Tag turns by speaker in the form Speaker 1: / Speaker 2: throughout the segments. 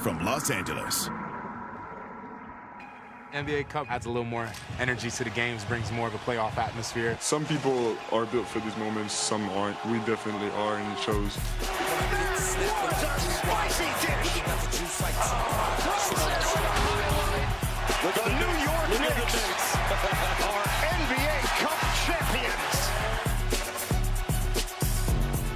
Speaker 1: from Los Angeles.
Speaker 2: NBA Cup adds a little more energy to the games, brings more of a playoff atmosphere.
Speaker 3: Some people are built for these moments, some aren't. We definitely are, and it shows.
Speaker 4: The New York Knicks are NBA Cup champions.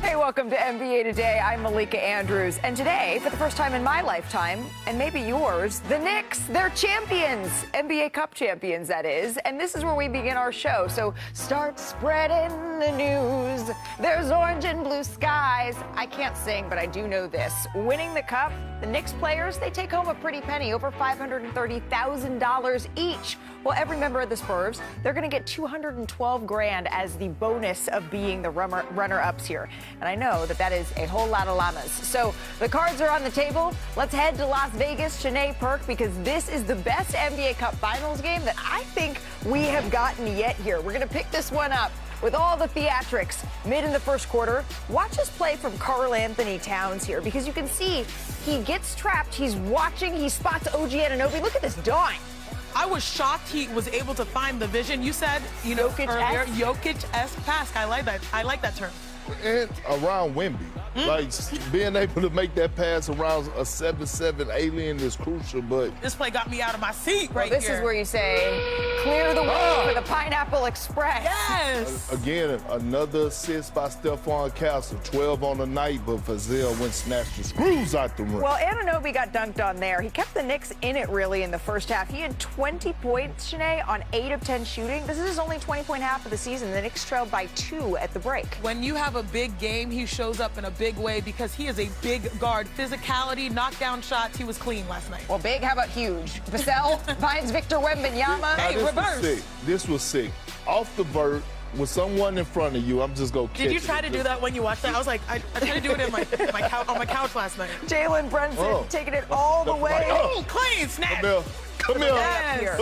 Speaker 5: Hey, welcome to NBA Today. I'm Malika Andrews. And today, for the first time in my lifetime, and maybe yours, the Knicks, they're champions. NBA Cup champions, that is. And this is where we begin our show. So start spreading the news. There's orange and blue skies. I can't sing, but I do know this. Winning the Cup, the Knicks players, they take home a pretty penny, over $530,000 each. Well, every member of the Spurs, they're going to get $212,000 as the bonus of being the runner-ups here. And I know that that is a whole lot of llamas. So the cards are on the table. Let's head to Las Vegas, Shanae Perk, because this is the best NBA Cup Finals game that I think we have gotten yet here. We're going to pick this one up with all the theatrics mid in the first quarter. Watch us play from Karl Anthony Towns here, because you can see he gets trapped. He's watching. He spots OG Anunoby. Look at this dime.
Speaker 6: I was shocked he was able to find the vision. You said, you know, earlier, Jokic-esque pass. I like that. I like that term.
Speaker 7: And around Wemby. Like, being able to make that pass around a 7'7" alien is crucial, but...
Speaker 6: This play got me out of my seat
Speaker 5: well, this
Speaker 6: here.
Speaker 5: Is where you say, clear the way for the Pineapple Express.
Speaker 6: Yes!
Speaker 7: Again, another assist by Stephon Castle. 12 on the night, but Fazell went snatched the screws out the rim.
Speaker 5: Well, Anunoby got dunked on there. He kept the Knicks in it, really, in the first half. He had 20 points, Shanae, on 8 of 10 shooting. This is his only 20-point half of the season. The Knicks trailed by 2 at the break.
Speaker 6: When you have a big game, he shows up in a big way because he is a big guard. Physicality, knockdown shots, he was clean last night.
Speaker 5: Well, big, how about huge? Vassell finds Victor Wembanyama.
Speaker 6: Hey, reverse.
Speaker 7: This was sick. Off the vert, with someone in front of you, I'm just going to catch it.
Speaker 6: Did you try to do that when you watched that? I was like, I tried to do it in my on my couch last night.
Speaker 5: Jalen Brunson taking it all the way.
Speaker 6: Oh, clean snap.
Speaker 7: Come here.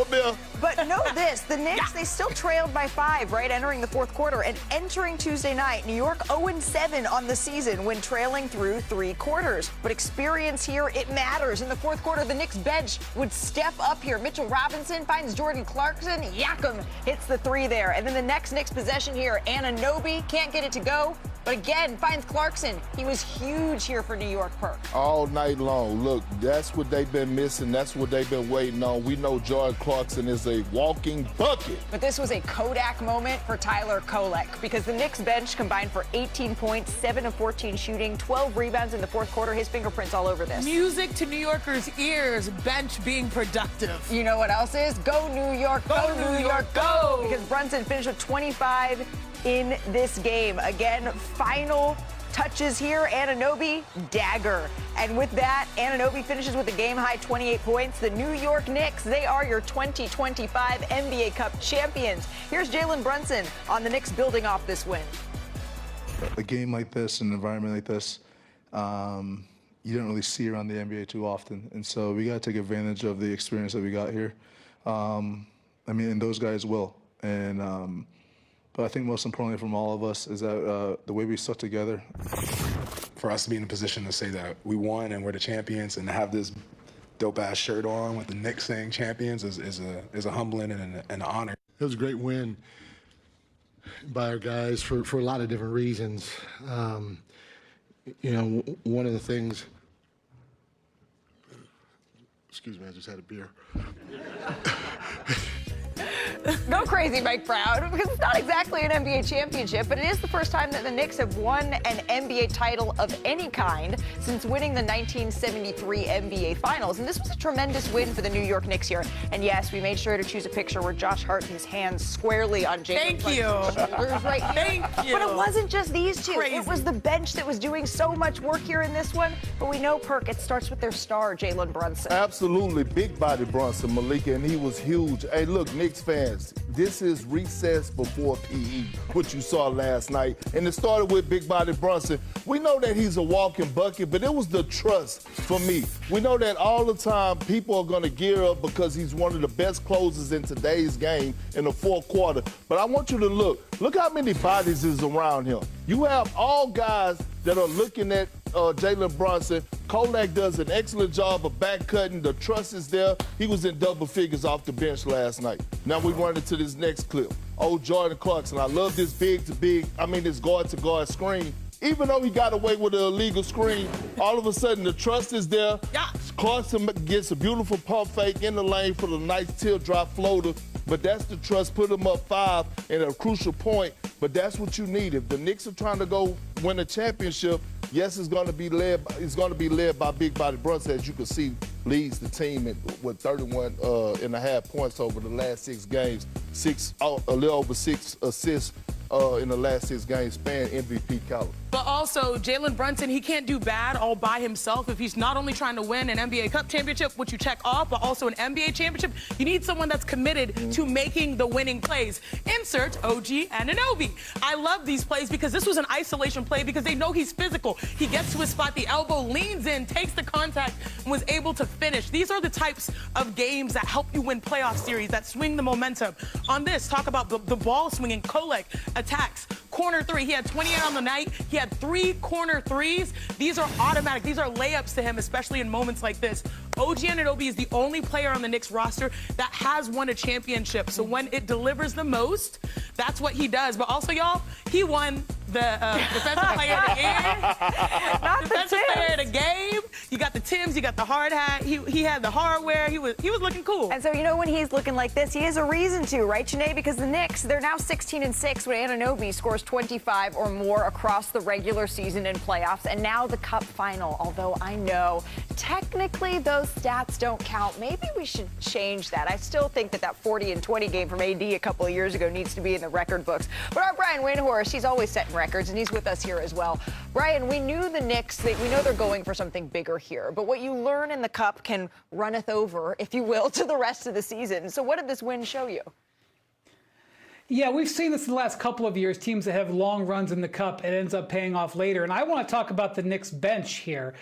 Speaker 5: But know this, the Knicks, they still trailed by 5, right, entering the fourth quarter. And entering Tuesday night, New York 0-7 on the season when trailing through 3 quarters. But experience here, it matters. In the fourth quarter, the Knicks bench would step up here. Mitchell Robinson finds Jordan Clarkson. Yakum hits the 3 there. And then the next Knicks possession here, Anunoby can't get it to go. But again, finds Clarkson. He was huge here for New York, Perk.
Speaker 7: All night long. Look, that's what they've been missing. That's what they've been waiting on. We know Jordan Clarkson is a walking bucket.
Speaker 5: But this was a Kodak moment for Tyler Kolek, because the Knicks bench combined for 18 points, 7 of 14 shooting, 12 rebounds in the fourth quarter. His fingerprints all over this.
Speaker 6: Music to New Yorkers' ears, bench being productive.
Speaker 5: You know what else is? Go New York,
Speaker 6: go New York, go!
Speaker 5: Because Brunson finished with 25 in this game. Again, final touches here, Anunoby, dagger. And with that, Anunoby finishes with a game-high 28 points. The New York Knicks, they are your 2025 NBA Cup champions. Here's Jalen Brunson on the Knicks building off this win.
Speaker 8: A game like this, an environment like this, you don't really see around the NBA too often. And so we got to take advantage of the experience that we got here. And those guys will. And but I think most importantly from all of us is that the way we stuck together.
Speaker 2: For us to be in a position to say that we won and we're the champions, and to have this dope-ass shirt on with the Knicks saying champions is a humbling and an honor.
Speaker 9: It was a great win by our guys for a lot of different reasons. One of the things, excuse me, I just had a beer.
Speaker 5: Go crazy, Mike Brown, because it's not exactly an NBA championship, but it is the first time that the Knicks have won an NBA title of any kind since winning the 1973 NBA Finals. And this was a tremendous win for the New York Knicks here. And yes, we made sure to choose a picture where Josh Hart, his hands squarely on Jalen Brunson's shoulders right here.
Speaker 6: Thank you.
Speaker 5: But it wasn't just these two.
Speaker 6: Crazy.
Speaker 5: It was the bench that was doing so much work here in this one. But we know, Perk, it starts with their star, Jalen Brunson.
Speaker 7: Absolutely. Big body Brunson, Malika, and he was huge. Hey, look, Knicks fans, this is recess before PE, what you saw last night. And it started with big body Brunson. We know that he's a walking bucket, but it was the trust for me. We know that all the time people are going to gear up because he's one of the best closers in today's game in the fourth quarter. But I want you to look how many bodies is around him. You have all guys that are looking at Jalen Brunson. Kolak does an excellent job of back cutting. The trust is there. He was in double figures off the bench last night. Now we run into this next clip. Jordan Clarkson. I love this this guard-to-guard screen. Even though he got away with an illegal screen, all of a sudden the trust is there.
Speaker 6: Yeah.
Speaker 7: Clarkson gets a beautiful pump fake in the lane for the nice teardrop floater. But that's the trust, put them up 5 in a crucial point. But that's what you need. If the Knicks are trying to go win a championship, yes, it's going to be led by Big Body Brunson, as you can see, leads the team with 31.5 points over the last 6 games, a little over 6 assists in the last 6 games, span MVP caliber.
Speaker 6: But also, Jalen Brunson, he can't do bad all by himself if he's not only trying to win an NBA Cup championship, which you check off, but also an NBA championship. You need someone that's committed to making the winning plays. Insert OG Anunoby. I love these plays because this was an isolation play because they know he's physical. He gets to his spot, the elbow, leans in, takes the contact, and was able to finish. These are the types of games that help you win playoff series, that swing the momentum. On this, talk about the ball swinging. Kolek attacks. Corner 3, he had 28 on the night. He had 3 corner 3s. These are automatic. These are layups to him, especially in moments like this. OG Anunoby is the only player on the Knicks roster that has won a championship. So when it delivers the most, that's what he does. But also, y'all, he won the Defensive Player of the Year. Defensive Player of the Game. You got the Timbs, you got the hard hat. He had the hardware. He was looking cool.
Speaker 5: And so, you know, when he's looking like this, he has a reason to, right, Janae? Because the Knicks, they're now 16-6 when Anunoby scores 25 or more across the regular season and playoffs, and now the Cup final. Although I know technically those stats don't count. Maybe we should change that. I still think that 40 and 20 game from AD a couple of years ago needs to be in the record books. But our Brian Windhorst, he's always setting records, and he's with us here as well. Brian, we knew the Knicks, we know they're going for something bigger here, but what you learn in the Cup can runneth over, if you will, to the rest of the season. So what did this win show you?
Speaker 1: Yeah, we've seen this in the last couple of years, teams that have long runs in the Cup, it ends up paying off later. And I want to talk about the Knicks bench here.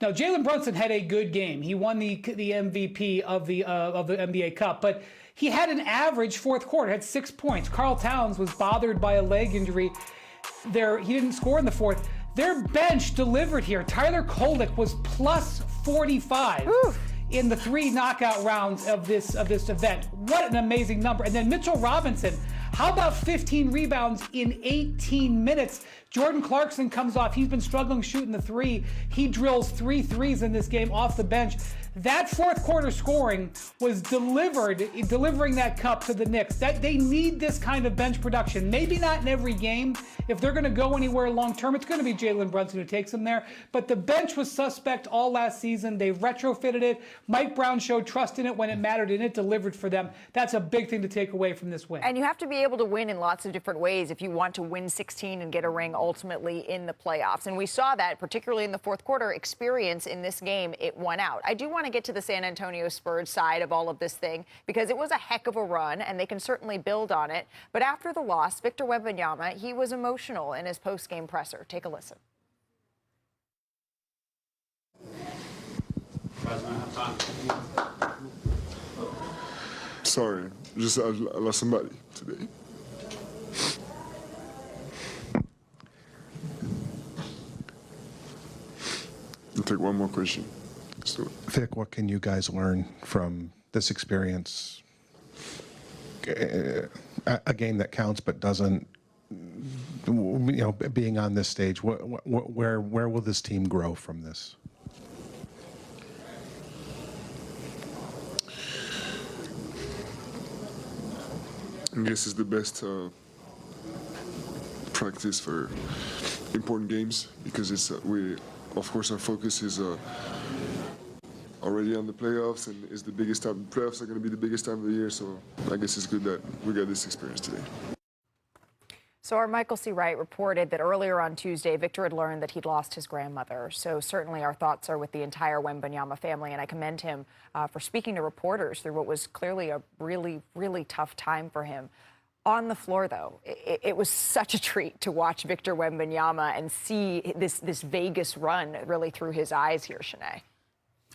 Speaker 1: Now, Jalen Brunson had a good game. He won the MVP of the NBA Cup, but he had an average fourth quarter, had 6 points. Karl Towns was bothered by a leg injury. He didn't score in the fourth. Their bench delivered here. Tyler Kolek was plus 45. Ooh. In the 3 knockout rounds of this event. What an amazing number. And then Mitchell Robinson, how about 15 rebounds in 18 minutes? Jordan Clarkson comes off. He's been struggling shooting the 3. He drills 3 threes in this game off the bench. That fourth quarter scoring was delivering that cup to the Knicks. That they need this kind of bench production. Maybe not in every game. If they're going to go anywhere long term, it's going to be Jalen Brunson who takes them there. But the bench was suspect all last season. They retrofitted it. Mike Brown showed trust in it when it mattered, and it delivered for them. That's a big thing to take away from this win.
Speaker 5: And you have to be able to win in lots of different ways if you want to win 16 and get a ring ultimately in the playoffs. And we saw that, particularly in the fourth quarter experience in this game, it won out. I do want to get to the San Antonio Spurs side of all of this thing because it was a heck of a run and they can certainly build on it. But after the loss, Victor Webbanyama, he was emotional in his post-game presser. Take a listen.
Speaker 3: Sorry, I lost somebody today. I'll take one more question.
Speaker 10: Vic, what can you guys learn from this experience? A game that counts but doesn't, being on this stage, where will this team grow from this?
Speaker 3: I guess it's the best practice for important games because it's of course our focus is already on the playoffs, and it's the biggest time. Playoffs are going to be the biggest time of the year, so I guess it's good that we got this experience today.
Speaker 5: So our Michael C. Wright reported that earlier on Tuesday, Victor had learned that he'd lost his grandmother. So certainly our thoughts are with the entire Wembanyama family, and I commend him for speaking to reporters through what was clearly a really, really tough time for him. On the floor, though, it was such a treat to watch Victor Wembanyama and see this Vegas run really through his eyes here, Shanae.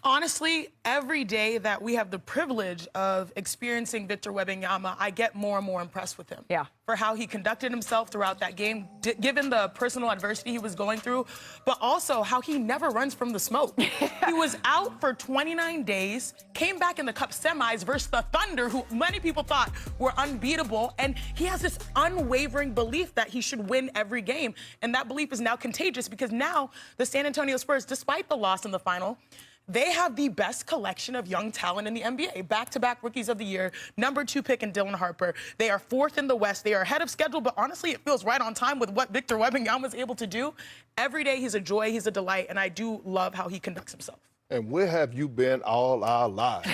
Speaker 6: Honestly, every day that we have the privilege of experiencing Victor Webbanyama, I get more and more impressed with him.
Speaker 5: Yeah.
Speaker 6: For how he conducted himself throughout that game, given the personal adversity he was going through, but also how he never runs from the smoke. He was out for 29 days, came back in the Cup semis versus the Thunder, who many people thought were unbeatable, and he has this unwavering belief that he should win every game, and that belief is now contagious because now the San Antonio Spurs, despite the loss in the final, they have the best collection of young talent in the NBA. Back-to-back Rookies of the Year, #2 pick in Dylan Harper. They are 4th in the West. They are ahead of schedule, but honestly, it feels right on time with what Victor Wembanyama is able to do. Every day, he's a joy, he's a delight, and I do love how he conducts himself.
Speaker 7: And where have you been all our lives?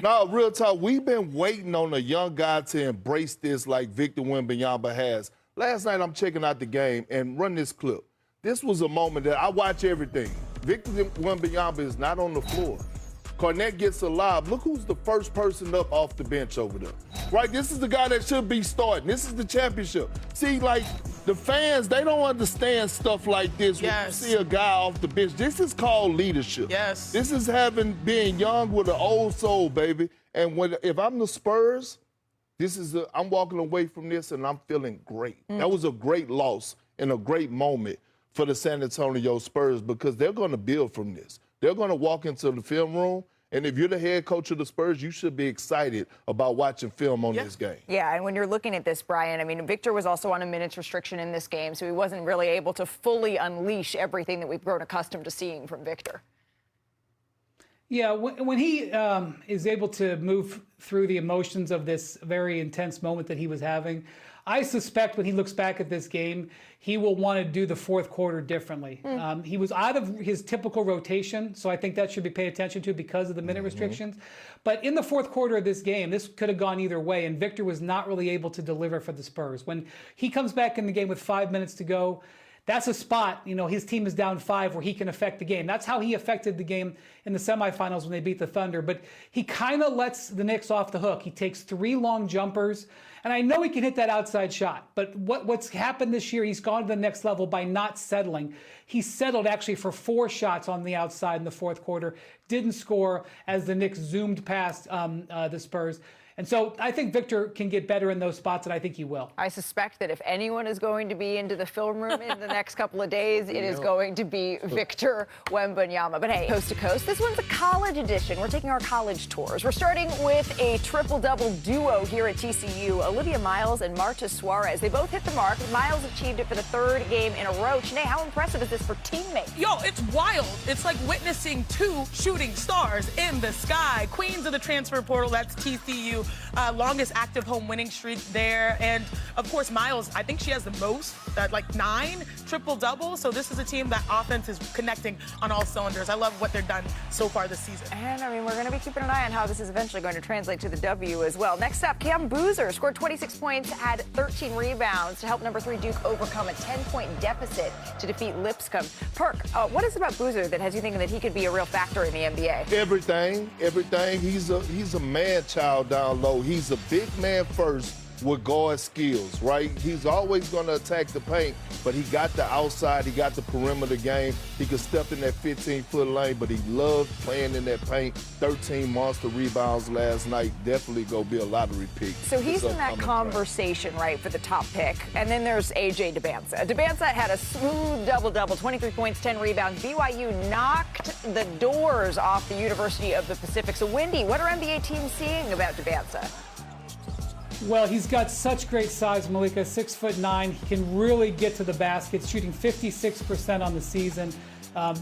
Speaker 7: No, real talk, we've been waiting on a young guy to embrace this like Victor Wembanyama has. Last night, I'm checking out the game and run this clip. This was a moment that I watch everything. Victor Wembanyama is not on the floor. Cornette gets alive. Look who's the first person up off the bench over there. Right? This is the guy that should be starting. This is the championship. See, like, the fans, they don't understand stuff like this.
Speaker 6: Yes.
Speaker 7: When you see a guy off the bench. This is called leadership.
Speaker 6: Yes.
Speaker 7: This is being young with an old soul, baby. And if I'm the Spurs, I'm walking away from this and I'm feeling great. That was a great loss and a great moment for the San Antonio Spurs because they're going to build from this. They're going to walk into the film room, and if you're the head coach of the Spurs, you should be excited about watching film on this game.
Speaker 5: Yeah, and when you're looking at this, Brian, I mean, Victor was also on a minutes restriction in this game, so he wasn't really able to fully unleash everything that we've grown accustomed to seeing from Victor.
Speaker 1: Yeah, when he is able to move through the emotions of this very intense moment that he was having, I suspect when he looks back at this game, he will want to do the fourth quarter differently. He was out of his typical rotation, so I think that should be paid attention to because of the minute restrictions. But in the fourth quarter of this game, this could have gone either way, and Victor was not really able to deliver for the Spurs. When he comes back in the game with 5 minutes to go, that's a spot, his team is down 5 where he can affect the game. That's how he affected the game in the semifinals when they beat the Thunder. But he kind of lets the Knicks off the hook. He takes 3 long jumpers. And I know he can hit that outside shot. But what's happened this year, he's gone to the next level by not settling. He settled actually for 4 shots on the outside in the fourth quarter. Didn't score as the Knicks zoomed past the Spurs. And so I think Victor can get better in those spots, and I think he will.
Speaker 5: I suspect that if anyone is going to be into the film room in the next couple of days, it is going to be Victor Wembanyama. But hey, coast to coast, this one's a college edition. We're taking our college tours. We're starting with a triple-double duo here at TCU, Olivia Miles and Marta Suarez. They both hit the mark. Miles achieved it for the 3rd game in a row. Sinead, how impressive is this for teammates?
Speaker 6: Yo, it's wild. It's like witnessing 2 shooting stars in the sky. Queens of the transfer portal, that's TCU. Longest active home winning streak there. And, of course, Miles, I think she has the most, like 9 triple-doubles. So this is a team that offense is connecting on all cylinders. I love what they've done so far this season.
Speaker 5: And, I mean, we're going to be keeping an eye on how this is eventually going to translate to the W as well. Next up, Cam Boozer scored 26 points, had 13 rebounds to help number 3 Duke overcome a 10-point deficit to defeat Lipscomb. Perk, what is it about Boozer that has you thinking that he could be a real factor in the NBA?
Speaker 7: Everything. He's a man-child down low. He's a big man first with guard skills, right? He's always going to attack the paint, but he got the outside, he got the perimeter game. He could step in that 15-foot lane, but he loved playing in that paint. 13 monster rebounds last night. Definitely going to be a lottery pick.
Speaker 5: So he's in that conversation, right, for the top pick. And then there's A.J. Debnza. Debnza had a smooth double-double, 23 points, 10 rebounds. BYU knocked the doors off the University of the Pacific. So, Wendy, what are NBA teams seeing about Debnza?
Speaker 1: Well, he's got such great size, Malika, 6'9". He can really get to the basket, shooting 56% on the season.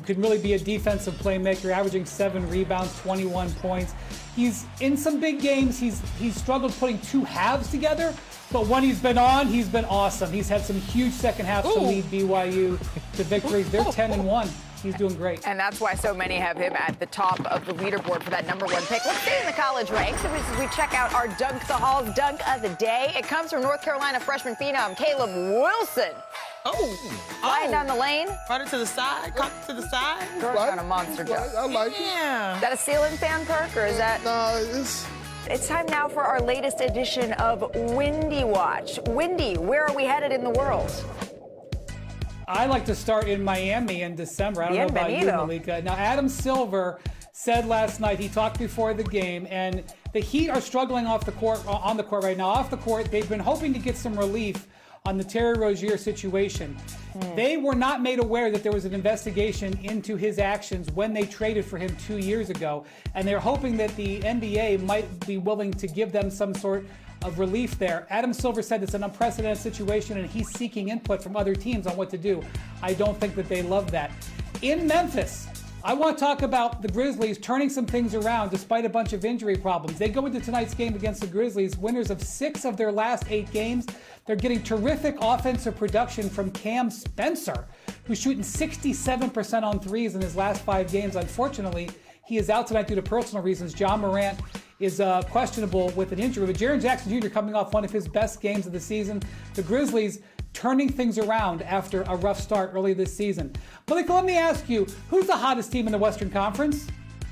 Speaker 1: Could really be a defensive playmaker, averaging 7 rebounds, 21 points. He's in some big games. He's struggled putting 2 halves together, but when he's been on, he's been awesome. He's had some huge second halves to lead BYU to victories. They're 10-1. He's doing great.
Speaker 5: And that's why so many have him at the top of the leaderboard for that #1 pick. Let's stay in the college ranks as we check out our Dunk the Halls dunk of the day. It comes from North Carolina freshman phenom Caleb Wilson. Flying down the lane.
Speaker 6: Brought it to the side, cocked to the side.
Speaker 5: Throwing down a monster dunk.
Speaker 7: I like it.
Speaker 6: Yeah.
Speaker 5: Is that a ceiling fan, Perk, or is that?
Speaker 7: No,
Speaker 5: It's time now for our latest edition of Windy Watch. Windy, where are we headed in the world?
Speaker 1: I like to start in Miami in December. I don't know about you, Malika. Now, Adam Silver said last night, he talked before the game, and the Heat are struggling on the court right now. Off the court, they've been hoping to get some relief on the Terry Rozier situation. They were not made aware that there was an investigation into his actions when they traded for him 2 years ago, and they're hoping that the NBA might be willing to give them some sort of relief there. Adam Silver said it's an unprecedented situation, and he's seeking input from other teams on what to do. I don't think that they love that. In Memphis, I want to talk about the Grizzlies turning some things around despite a bunch of injury problems. They go into tonight's game against the Grizzlies, winners of 6 of their last 8 games. They're getting terrific offensive production from Cam Spencer, who's shooting 67% on threes in his last 5 games. Unfortunately, he is out tonight due to personal reasons. John Morant is questionable with an injury, but Jaren Jackson Jr. coming off one of his best games of the season. The Grizzlies turning things around after a rough start early this season. Malika, let me ask you, who's the hottest team in the Western Conference?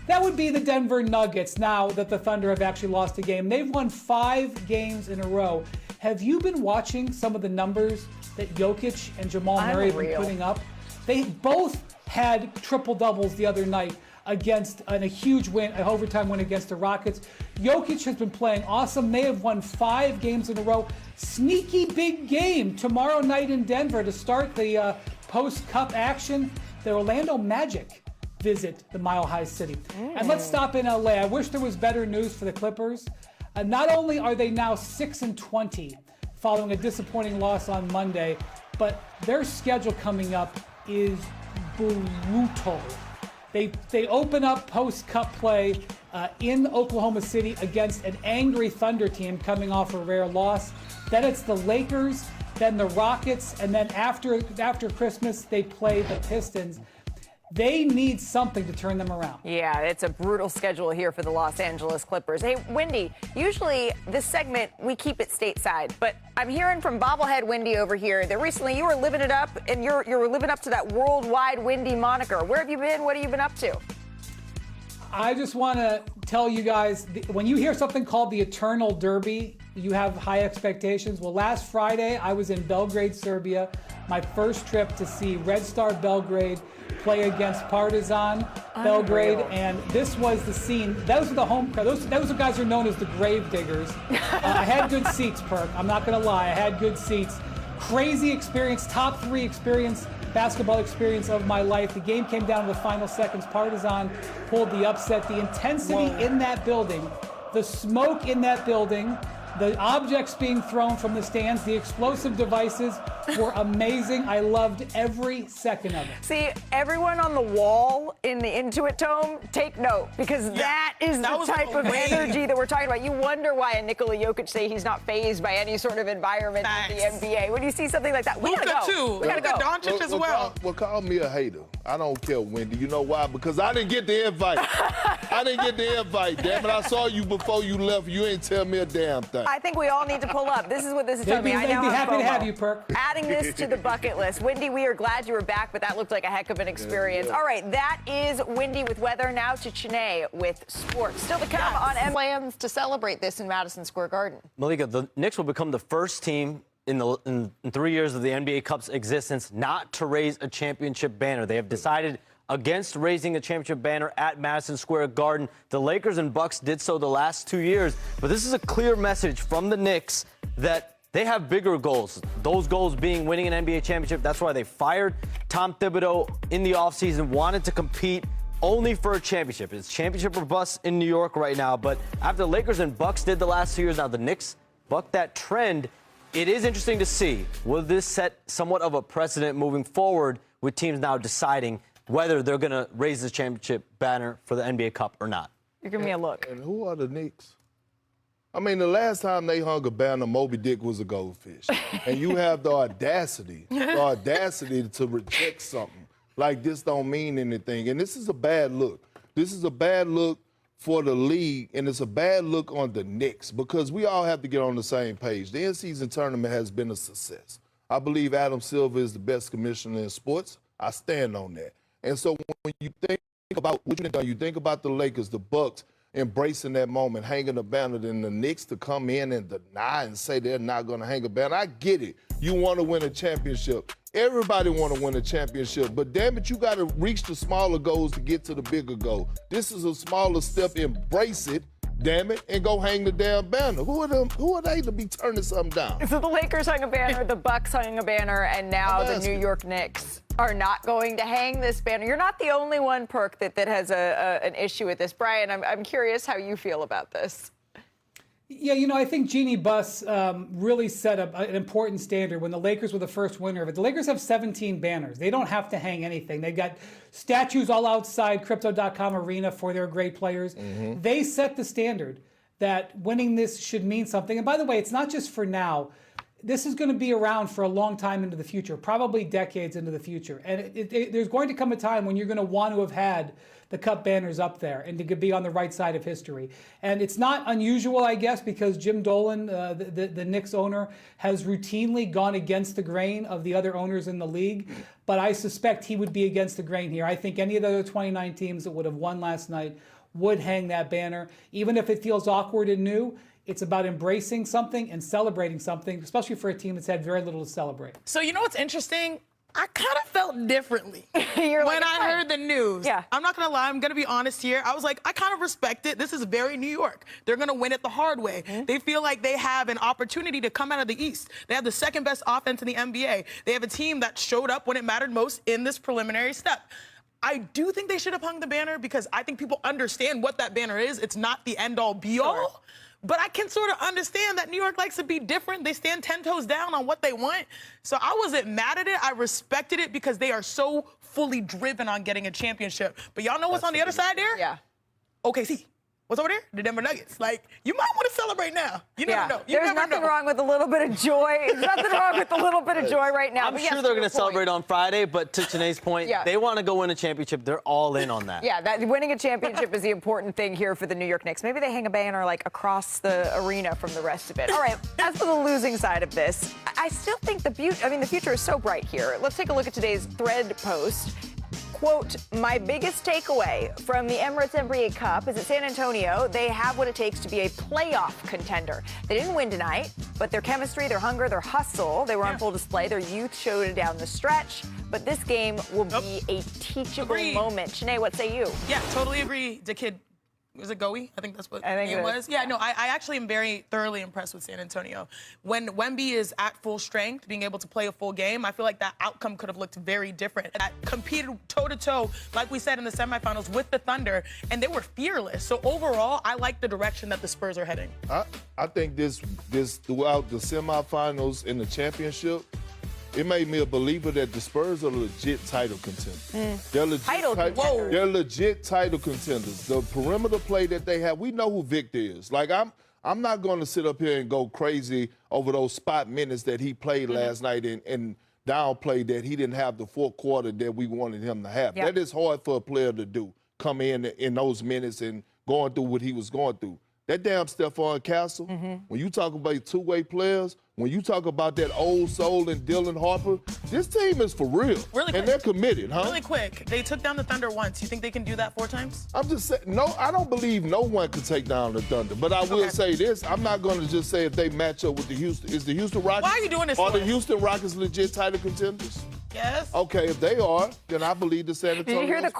Speaker 1: That would be the Denver Nuggets, now that the Thunder have actually lost a game. They've won 5 games in a row. Have you been watching some of the numbers that Jokic and Jamal Murray have been putting up? They both had triple-doubles the other night against a huge win, an overtime win against the Rockets. Jokic has been playing awesome. They have won 5 games in a row. Sneaky big game tomorrow night in Denver to start the post-Cup action. The Orlando Magic visit the Mile High City. And let's stop in LA. I wish there was better news for the Clippers. Not only are they now 6-20 following a disappointing loss on Monday, but their schedule coming up is brutal. They open up post-Cup play in Oklahoma City against an angry Thunder team coming off a rare loss. Then it's the Lakers, then the Rockets, and then after Christmas, they play the Pistons. They need something to turn them around. Yeah, it's a brutal schedule here for the Los Angeles Clippers. Hey, Wendy, usually this segment, we keep it stateside, but I'm hearing from bobblehead Wendy over here that recently you were living it up, and you're living up to that worldwide Wendy moniker. Where have you been? What have you been up to? I just want to tell you guys, when you hear something called the Eternal Derby, you have high expectations. Well, last Friday, I was in Belgrade, Serbia, my first trip to see Red Star Belgrade play against Partizan Belgrade, and this was the scene. Those were the home crowd. Those guys are known as the grave diggers. I had good seats, Perk. I'm not going to lie. I had good seats. Crazy experience, top 3 basketball experience of my life. The game came down to the final seconds. Partizan pulled the upset. The intensity in that building, the smoke in that building, the objects being thrown from the stands, the explosive devices were amazing. I loved every second of it. See, everyone on the wall in the Intuit Dome, take note, because that is the type of energy that we're talking about. You wonder why a Nikola Jokic say he's not fazed by any sort of environment in the NBA. When you see something like that, we gotta go. Too. We gotta go.
Speaker 7: Doncic as well. Well, call me a hater. I don't care, Wendy. You know why? Because I didn't get the invite. I didn't get the invite. Damn it, I saw you before you left. You ain't tell me a damn thing. I think we all need to pull up. This is what this is telling me. I'd be happy to have you, Perk. Adding this to the bucket list. Wendy, we are glad you were back, but that looked like a heck of an experience. All right, that is Wendy with weather. Now to Chene with sports. Still to come on plans to celebrate this in Madison Square Garden.
Speaker 11: Malika, the Knicks will become the first team in 3 years of the NBA Cup's existence not to raise a championship banner. They have decided against raising a championship banner at Madison Square Garden. The Lakers and Bucks did so the last 2 years, but this is a clear message from the Knicks that they have bigger goals. Those goals being winning an NBA championship. That's why they fired Tom Thibodeau in the offseason, wanted to compete only for a championship. It's championship or bust in New York right now, but after the Lakers and Bucks did the last 2 years, now the Knicks buck that trend. It is interesting to see, will this set somewhat of a precedent moving forward with teams now deciding whether they're going to raise the championship banner for the NBA Cup or not?
Speaker 5: You're giving me a look.
Speaker 7: And who are the Knicks? I mean, the last time they hung a banner, Moby Dick was a goldfish. And you have the audacity to reject something. Like this don't mean anything. And this is a bad look. This is a bad look for the league, and it's a bad look on the Knicks because we all have to get on the same page. The in-season tournament has been a success. I believe Adam Silver is the best commissioner in sports. I stand on that. And so when you think about what you've done, you think about the Lakers, the Bucks embracing that moment, hanging a banner, then the Knicks to come in and deny and say they're not going to hang a banner. I get it. you want to win a championship. Everybody want to win a championship, but damn it, you got to reach the smaller goals to get to the bigger goal. This is a smaller step. Embrace it, damn it, and go hang the damn banner. Who are they to be turning something down?
Speaker 5: So the Lakers hung a banner, the Bucks hung a banner, and now the New York Knicks are not going to hang this banner. You're not the only one, Perk, that has an issue with this. Brian, I'm curious how you feel about this.
Speaker 1: Yeah, I think Jeannie Buss really set up an important standard when the Lakers were the first winner of it. The Lakers have 17 banners. They don't have to hang anything. They've got statues all outside Crypto.com arena for their great players. Mm-hmm. They set the standard that winning this should mean something. And by the way, it's not just for now. This is going to be around for a long time into the future, probably decades into the future. And there's going to come a time when you're going to want to have had the Cup banners up there and to be on the right side of history. And it's not unusual, I guess, because Jim Dolan, the Knicks owner, has routinely gone against the grain of the other owners in the league. But I suspect he would be against the grain here. I think any of the other 29 teams that would have won last night would hang that banner. Even if it feels awkward and new, it's about embracing something and celebrating something, especially for a team that's had very little to celebrate.
Speaker 6: So you know what's interesting? I kind of felt differently
Speaker 5: when
Speaker 6: I heard the news.
Speaker 5: Yeah.
Speaker 6: I'm not going to lie. I'm going to be honest here. I was like, I kind of respect it. This is very New York. They're going to win it the hard way. Mm-hmm. They feel like they have an opportunity to come out of the East. They have the second best offense in the NBA. They have a team that showed up when it mattered most in this preliminary step. I do think they should have hung the banner because I think people understand what that banner is. It's not the end-all, be-all. Sure. But I can sort of understand that New York likes to be different. They stand 10 toes down on what they want. So I wasn't mad at it. I respected it because they are so fully driven on getting a championship. But y'all know what's on the other side there?
Speaker 5: Yeah.
Speaker 6: OKC. What's over there? The Denver Nuggets. Like, you might want to celebrate now. You never know.
Speaker 5: There's nothing wrong with a little bit of joy. There's nothing wrong with a little bit of joy right now.
Speaker 11: I'm sure they're going to celebrate on Friday, but to Janae's point, they want to go win a championship. They're all in on that.
Speaker 5: Yeah, that winning a championship is the important thing here for the New York Knicks. Maybe they hang a banner like across the arena from the rest of it. All right, as for the losing side of this, I still think the future is so bright here. Let's take a look at today's thread post. Quote, my biggest takeaway from the Emirates NBA Cup is that San Antonio, they have what it takes to be a playoff contender. They didn't win tonight, but their chemistry, their hunger, their hustle, they were on full display. Their youth showed it down the stretch. But this game will be a teachable moment. Shanae, what say you?
Speaker 6: Yeah, totally agree. The kid, was it Goey? I think that's what it was. Yeah, no, I actually am very thoroughly impressed with San Antonio. When Wemby is at full strength, being able to play a full game, I feel like that outcome could have looked very different. That competed toe-to-toe, like we said in the semifinals, with the Thunder, and they were fearless. So overall, I like the direction that the Spurs are heading.
Speaker 7: I think this throughout the semifinals and the championship, it made me a believer that the Spurs are legit title contenders. They're legit They're legit title contenders. The perimeter play that they have, we know who Victor is. Like, I'm not going to sit up here and go crazy over those spot minutes that he played last night and downplay that he didn't have the fourth quarter that we wanted him to have. That is hard for a player to do, come in those minutes and going through what he was going through. That damn Stephon Castle, when you talk about two-way players, when you talk about that old soul and Dylan Harper, this team is for real.
Speaker 6: Really quick.
Speaker 7: And they're committed, huh?
Speaker 6: Really quick. They took down the Thunder once. You think they can do that 4 times?
Speaker 7: I'm just saying, no, I don't believe no one can take down the Thunder. But I will say this, I'm not going to just say if they match up with the Houston. Is the Houston Rockets?
Speaker 6: Why are you doing this?
Speaker 7: Are the Houston Rockets legit title contenders?
Speaker 6: Yes.
Speaker 7: Okay, if they are, then I believe the San Antonio
Speaker 5: Did you hear the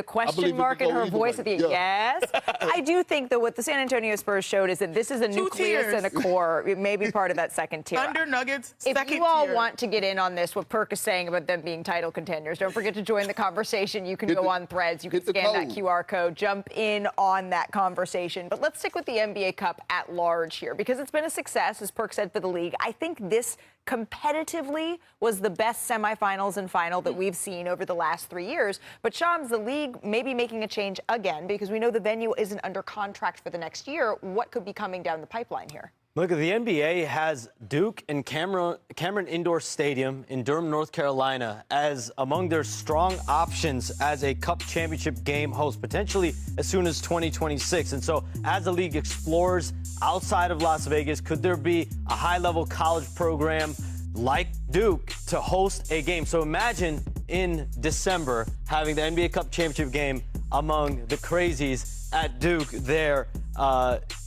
Speaker 5: question mark in her voice at the yes? I do think that what the San Antonio Spurs showed is that this is a nucleus and a core. It may be part of that second tier.
Speaker 6: Thunder, Nuggets,
Speaker 5: if you all want to get in on this, what Perk is saying about them being title contenders, don't forget to join the conversation. You can go on Threads. You can scan that QR code. Jump in on that conversation. But let's stick with the NBA Cup at large here because it's been a success, as Perk said, for the league. I think this competitively was the best semifinals and final that we've seen over the last 3 years. But Shams, the league may be making a change again because we know the venue isn't under contract for the next year. What could be coming down the pipeline here?
Speaker 11: Look, the NBA has Duke and Cameron Indoor Stadium in Durham, North Carolina, as among their strong options as a Cup championship game host, potentially as soon as 2026. And so as the league explores outside of Las Vegas, could there be a high-level college program like Duke to host a game? So imagine in December having the NBA Cup championship game among the crazies at Duke there,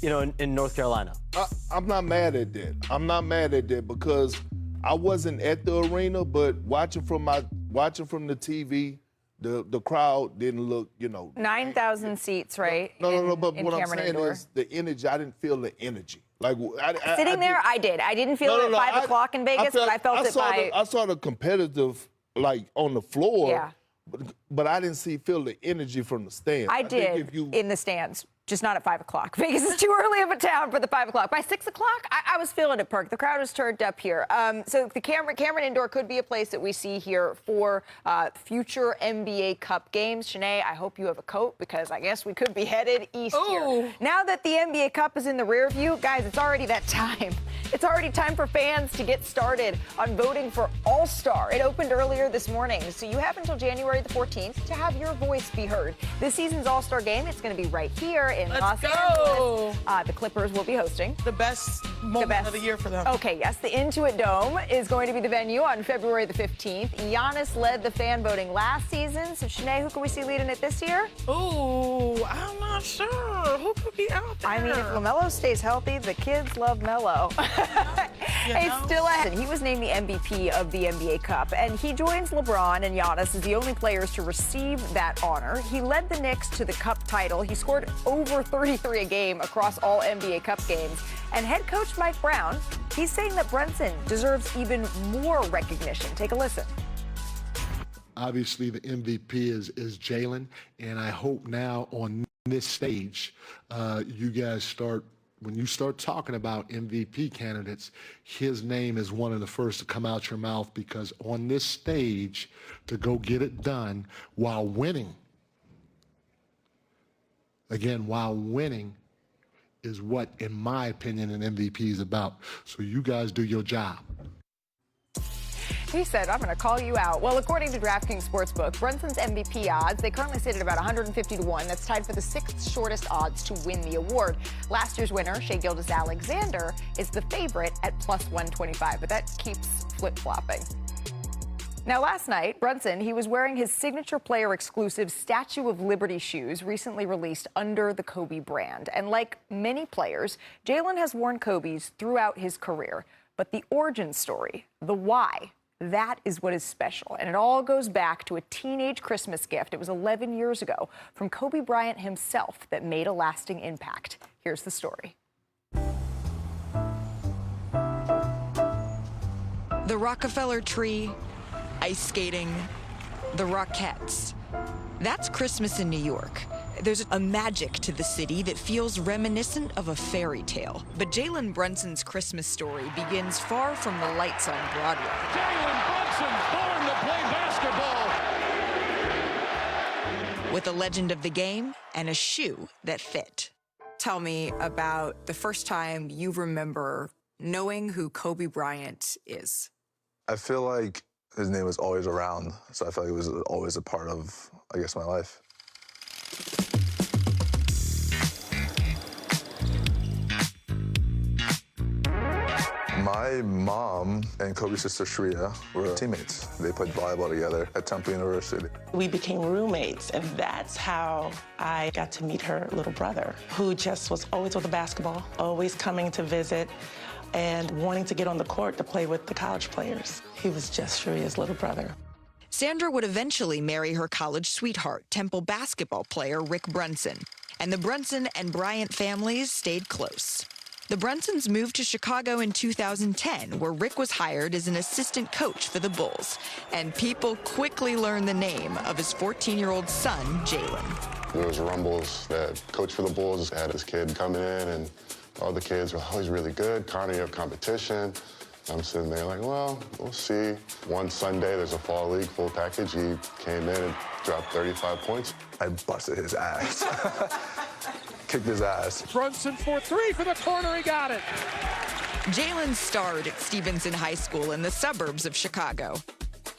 Speaker 11: in North Carolina.
Speaker 7: I'm not mad at that. I'm not mad at that because I wasn't at the arena, but watching from the TV, the crowd didn't look,
Speaker 5: 9,000 seats, right?
Speaker 7: No. But what I'm
Speaker 5: Cameron
Speaker 7: saying
Speaker 5: Indoor.
Speaker 7: is the energy. I didn't feel the energy. Like
Speaker 5: Sitting there, I did. I didn't feel it at 5 o'clock in Vegas, but I felt it by.
Speaker 7: I saw the competitive, like on the floor.
Speaker 5: Yeah.
Speaker 7: But I didn't feel the energy from the stands.
Speaker 5: I did in the stands, just not at 5 o'clock. Vegas is too early of a town for the 5 o'clock. By 6 o'clock, I was feeling it, Perk. The crowd was turned up here. So the Cameron Indoor could be a place that we see here for future NBA Cup games. Shanae, I hope you have a coat because I guess we could be headed east here. Now that the NBA Cup is in the rear view, guys, it's already that time. It's already time for fans to get started on voting for All-Star. It opened earlier this morning, so you have until January the 14th to have your voice be heard. This season's All-Star game, it's going to be right here in Los Angeles. The Clippers will be hosting.
Speaker 6: The best moment of the year for them.
Speaker 5: Okay, yes, the Intuit Dome is going to be the venue on February the 15th. Giannis led the fan voting last season, so Shanae, who can we see leading it this year?
Speaker 6: Ooh, I'm not sure. Who could be out there?
Speaker 5: I mean, if LaMelo stays healthy, the kids love Melo. He was named the MVP of the NBA Cup, and he joins LeBron and Giannis as the only players to receive that honor. He led the Knicks to the Cup title. He scored over 33 a game across all NBA Cup games. And head coach Mike Brown, he's saying that Brunson deserves even more recognition. Take a listen.
Speaker 9: Obviously, the MVP is Jalen, and I hope now on this stage, you guys when you start talking about MVP candidates, his name is one of the first to come out your mouth, because on this stage, to go get it done while winning, is what, in my opinion, an MVP is about. So you guys do your job.
Speaker 5: He said, I'm going to call you out. Well, according to DraftKings Sportsbook, Brunson's MVP odds, they currently sit at about 150 to 1. That's tied for the 6th shortest odds to win the award. Last year's winner, Shai Gilgeous-Alexander, is the favorite at plus 125, but that keeps flip-flopping. Now, last night, Brunson, he was wearing his signature player-exclusive Statue of Liberty shoes, recently released under the Kobe brand. And like many players, Jalen has worn Kobe's throughout his career. But the origin story, the why, that is what is special. And it all goes back to a teenage Christmas gift. It was 11 years ago from Kobe Bryant himself that made a lasting impact. Here's the story.
Speaker 12: The Rockefeller tree, ice skating, the Rockettes. That's Christmas in New York. There's a magic to the city that feels reminiscent of a fairy tale. But Jalen Brunson's Christmas story begins far from the lights on Broadway.
Speaker 4: Jalen Brunson, born to play basketball.
Speaker 12: With a legend of the game and a shoe that fit. Tell me about the first time you remember knowing who Kobe Bryant is.
Speaker 8: I feel like his name was always around, so I feel like it was always a part of, I guess, my life. My mom and Kobe's sister Shreya were teammates. They played volleyball together at Temple University.
Speaker 13: We became roommates, and that's how I got to meet her little brother, who just was always with the basketball, always coming to visit, and wanting to get on the court to play with the college players. He was just Shreya's little brother.
Speaker 12: Sandra would eventually marry her college sweetheart, Temple basketball player Rick Brunson. And the Brunson and Bryant families stayed close. The Brunsons moved to Chicago in 2010, where Rick was hired as an assistant coach for the Bulls. And people quickly learned the name of his 14-year-old son, Jalen.
Speaker 3: There was rumbles that coach for the Bulls had this kid coming in, and all the kids were, oh, he's really good. Connor, you have competition. I'm sitting there like, well, we'll see. One Sunday, there's a fall league full package. He came in and dropped 35 points.
Speaker 8: I busted his ass. Kicked his ass.
Speaker 4: Brunson for three for the corner. He got it.
Speaker 12: Jalen starred at Stevenson High School in the suburbs of Chicago.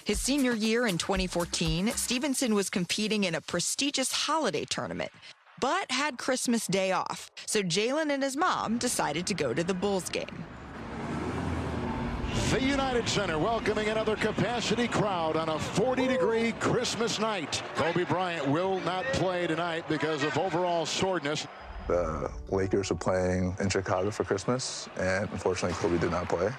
Speaker 12: His senior year in 2014, Stevenson was competing in a prestigious holiday tournament, but had Christmas Day off. So Jalen and his mom decided to go to the Bulls game.
Speaker 4: The United Center welcoming another capacity crowd on a 40-degree Christmas night. Kobe Bryant will not play tonight because of overall soreness.
Speaker 8: The Lakers were playing in Chicago for Christmas, and unfortunately, Kobe did not play.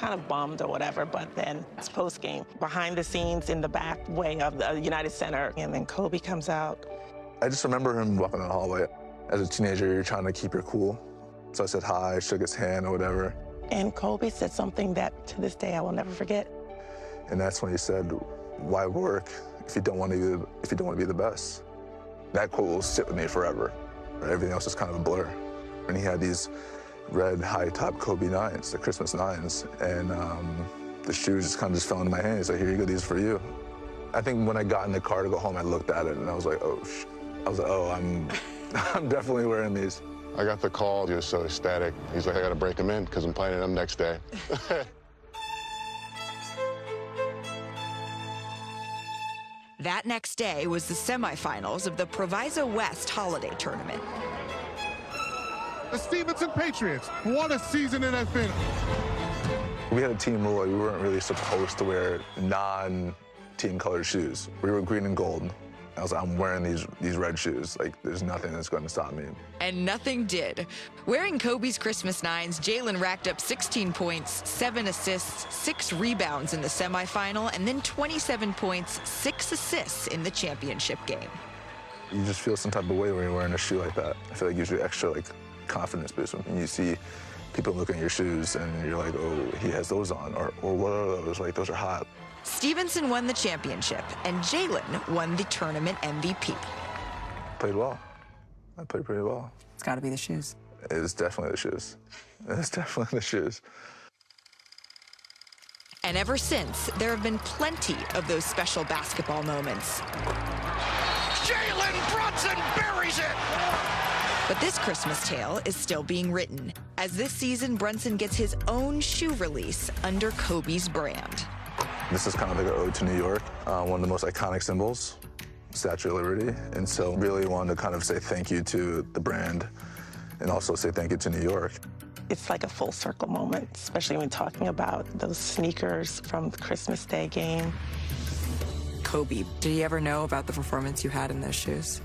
Speaker 13: kind of bummed or whatever, but then it's post-game, behind the scenes in the back way of the United Center, and then Kobe comes out.
Speaker 8: I just remember him walking down the hallway. As a teenager, you're trying to keep your cool. So I said hi, shook his hand or whatever.
Speaker 13: And Kobe said something that to this day I will never forget.
Speaker 8: And that's when he said, "Why work if you don't want to be the best?" That quote will sit with me forever. Everything else is kind of a blur. And he had these red high-top Kobe 9s, the Christmas 9s, and the shoes just kind of fell into my hand. He's like, "Here you go, these are for you." I think when I got in the car to go home, I looked at it and I was like, "Oh, I'm definitely wearing these."
Speaker 3: I got the call. He was so ecstatic. He's like, "I got to break him in because I'm playing him next day."
Speaker 12: That next day was the semifinals of the Proviso West Holiday Tournament.
Speaker 14: The Stevenson Patriots won a season in that final.
Speaker 8: We had a team rule. We weren't really supposed to wear non-team colored shoes. We were green and gold. I was like, I'm wearing these red shoes. Like, there's nothing that's going to stop me.
Speaker 12: And nothing did. Wearing Kobe's Christmas 9s, Jalen racked up 16 points, 7 assists, 6 rebounds in the semifinal, and then 27 points, 6 assists in the championship game.
Speaker 8: You just feel some type of way when you're wearing a shoe like that. I feel like it gives you extra confidence boost when you see people looking at your shoes and you're like, "Oh, he has those on," or "What are those? Like, those are hot."
Speaker 12: Stevenson won the championship, and Jalen won the tournament MVP.
Speaker 8: Played well. I played pretty well.
Speaker 5: It's got to be the shoes.
Speaker 8: It's definitely the shoes. It's definitely the shoes.
Speaker 12: And ever since, there have been plenty of those special basketball moments.
Speaker 4: Jalen Brunson buries it!
Speaker 12: But this Christmas tale is still being written, as this season Brunson gets his own shoe release under Kobe's brand.
Speaker 8: This is kind of like an ode to New York, one of the most iconic symbols, Statue of Liberty. And so really wanted to kind of say thank you to the brand and also say thank you to New York.
Speaker 13: It's like a full circle moment, especially when talking about those sneakers from the Christmas Day game.
Speaker 5: Kobe, did he ever know about the performance you had in those shoes?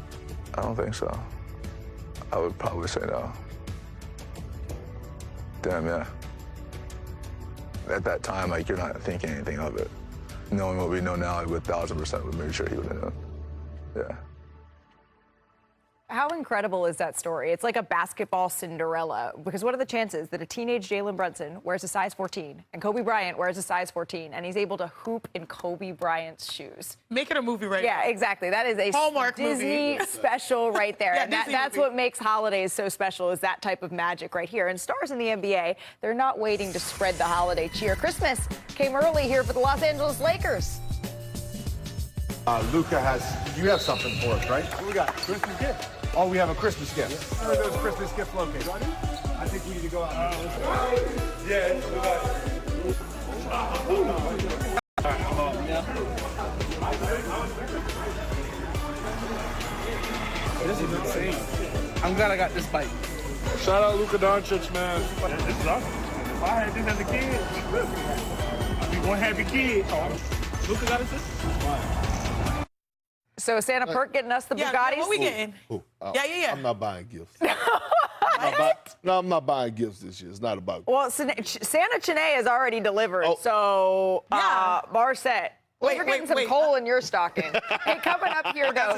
Speaker 8: I don't think so. I would probably say no. Damn, yeah. At that time, you're not thinking anything of it. Knowing what we know now, I would 1,000% would make sure he would have known. Yeah.
Speaker 5: How incredible is that story? It's like a basketball Cinderella, because what are the chances that a teenage Jalen Brunson wears a size 14 and Kobe Bryant wears a size 14 and he's able to hoop in Kobe Bryant's shoes?
Speaker 6: Make it a movie right
Speaker 5: Yeah,
Speaker 6: now.
Speaker 5: exactly. That is a
Speaker 6: Hallmark
Speaker 5: Disney
Speaker 6: movie.
Speaker 5: special right there.
Speaker 6: Yeah,
Speaker 5: And
Speaker 6: Disney
Speaker 5: that's
Speaker 6: movie.
Speaker 5: what makes holidays so special, is that type of magic right here. And stars in the NBA, they're not waiting to spread the holiday cheer. Christmas came early here for the Los Angeles Lakers.
Speaker 14: Luca you have something for us, right? What we got? Christmas gift. Oh, we have a Christmas gift. Where are those Christmas gifts located? I think we need to go out. Yeah, we got
Speaker 15: This is insane. I'm glad I got this bike.
Speaker 14: Shout out Luka Doncic, man.
Speaker 15: This is awesome. If I had this as a kid, I'd be one happy kid. Luka got us this?
Speaker 5: So Santa Perk getting us the Bugattis?
Speaker 6: What we getting? Yeah.
Speaker 9: I'm not buying gifts. I'm not buying gifts this year. It's not about gifts.
Speaker 5: Well, Santa Chene has already delivered, so Marset, you're getting some coal in your stocking. Hey, coming up here, though.